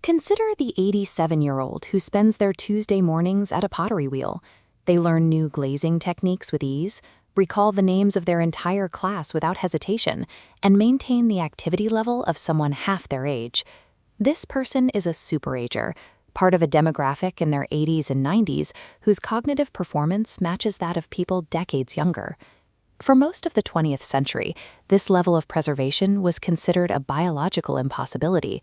Consider the 87-year-old who spends their Tuesday mornings at a pottery wheel. They learn new glazing techniques with ease, recall the names of their entire class without hesitation, and maintain the activity level of someone half their age. This person is a superager, part of a demographic in their 80s and 90s whose cognitive performance matches that of people decades younger. For most of the 20th century, this level of preservation was considered a biological impossibility.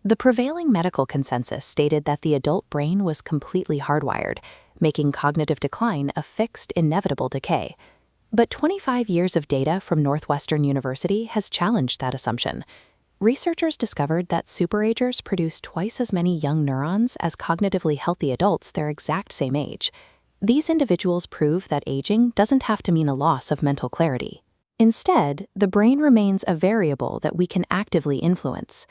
The prevailing medical consensus stated that the adult brain was completely hardwired, making cognitive decline a fixed, inevitable decay. But 25 years of data from Northwestern University has challenged that assumption. Researchers discovered that superagers produce twice as many young neurons as cognitively healthy adults their exact same age. These individuals prove that aging doesn't have to mean a loss of mental clarity. Instead, the brain remains a variable that we can actively influence.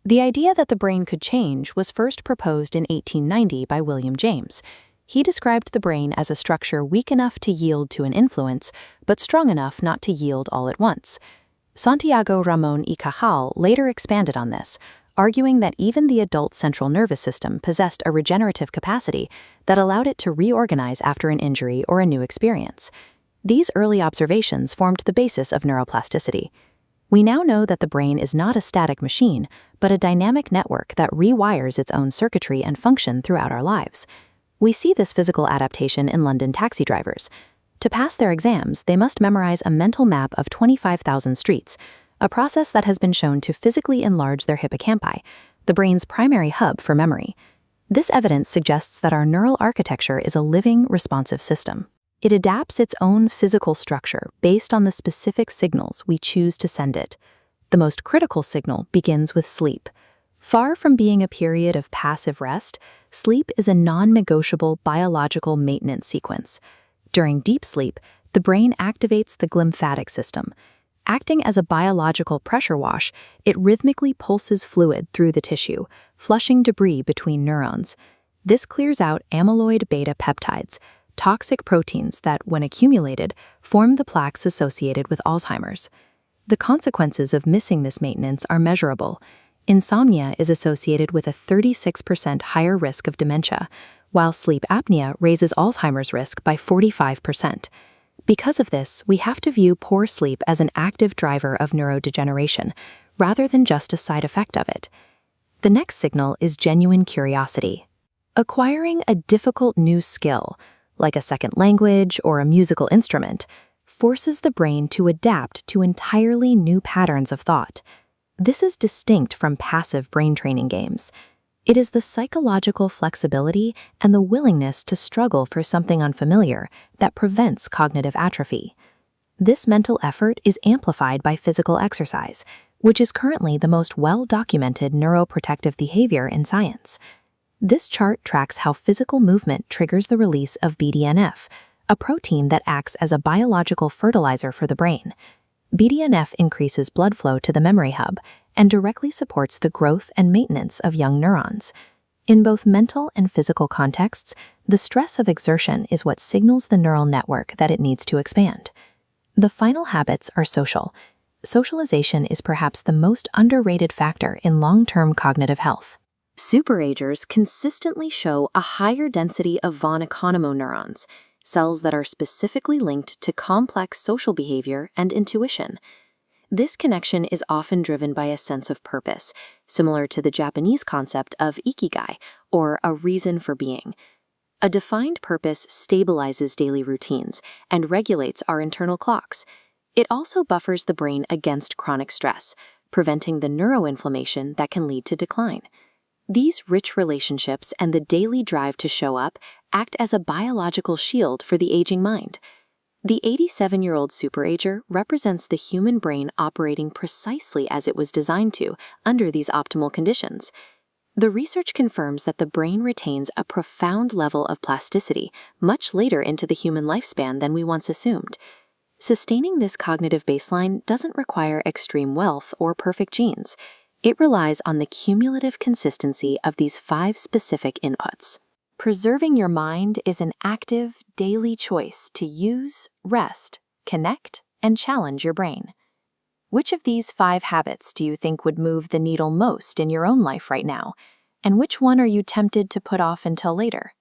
The idea that the brain could change was first proposed in 1890 by William James. He described the brain as a structure weak enough to yield to an influence, but strong enough not to yield all at once. Santiago Ramón y Cajal later expanded on this, arguing that even the adult central nervous system possessed a regenerative capacity that allowed it to reorganize after an injury or a new experience. These early observations formed the basis of neuroplasticity. We now know that the brain is not a static machine, but a dynamic network that rewires its own circuitry and function throughout our lives. We see this physical adaptation in London taxi drivers. To pass their exams, they must memorize a mental map of 25,000 streets, a process that has been shown to physically enlarge their hippocampi, the brain's primary hub for memory. This evidence suggests that our neural architecture is a living, responsive system. It adapts its own physical structure based on the specific signals we choose to send it. The most critical signal begins with sleep. Far from being a period of passive rest, sleep is a non-negotiable biological maintenance sequence. During deep sleep, the brain activates the glymphatic system. Acting as a biological pressure wash, it rhythmically pulses fluid through the tissue, flushing debris between neurons. This clears out amyloid beta peptides, toxic proteins that, when accumulated, form the plaques associated with Alzheimer's. The consequences of missing this maintenance are measurable. Insomnia is associated with a 36% higher risk of dementia, while sleep apnea raises Alzheimer's risk by 45%. Because of this, we have to view poor sleep as an active driver of neurodegeneration, rather than just a side effect of it. The next signal is genuine curiosity. Acquiring a difficult new skill, like a second language or a musical instrument, forces the brain to adapt to entirely new patterns of thought. This is distinct from passive brain training games. It is the psychological flexibility and the willingness to struggle for something unfamiliar that prevents cognitive atrophy. This mental effort is amplified by physical exercise, which is currently the most well-documented neuroprotective behavior in science. This chart tracks how physical movement triggers the release of BDNF, a protein that acts as a biological fertilizer for the brain. BDNF increases blood flow to the memory hub and directly supports the growth and maintenance of young neurons. In both mental and physical contexts, the stress of exertion is what signals the neural network that it needs to expand. The final habits are social. Socialization is perhaps the most underrated factor in long-term cognitive health. Superagers consistently show a higher density of von Economo neurons, cells that are specifically linked to complex social behavior and intuition. This connection is often driven by a sense of purpose, similar to the Japanese concept of ikigai, or a reason for being. A defined purpose stabilizes daily routines and regulates our internal clocks. It also buffers the brain against chronic stress, preventing the neuroinflammation that can lead to decline. These rich relationships and the daily drive to show up act as a biological shield for the aging mind. The 87-year-old superager represents the human brain operating precisely as it was designed to under these optimal conditions. The research confirms that the brain retains a profound level of plasticity much later into the human lifespan than we once assumed. Sustaining this cognitive baseline doesn't require extreme wealth or perfect genes. It relies on the cumulative consistency of these 5 specific inputs. Preserving your mind is an active, daily choice to use, rest, connect, and challenge your brain. Which of these 5 habits do you think would move the needle most in your own life right now? And which one are you tempted to put off until later?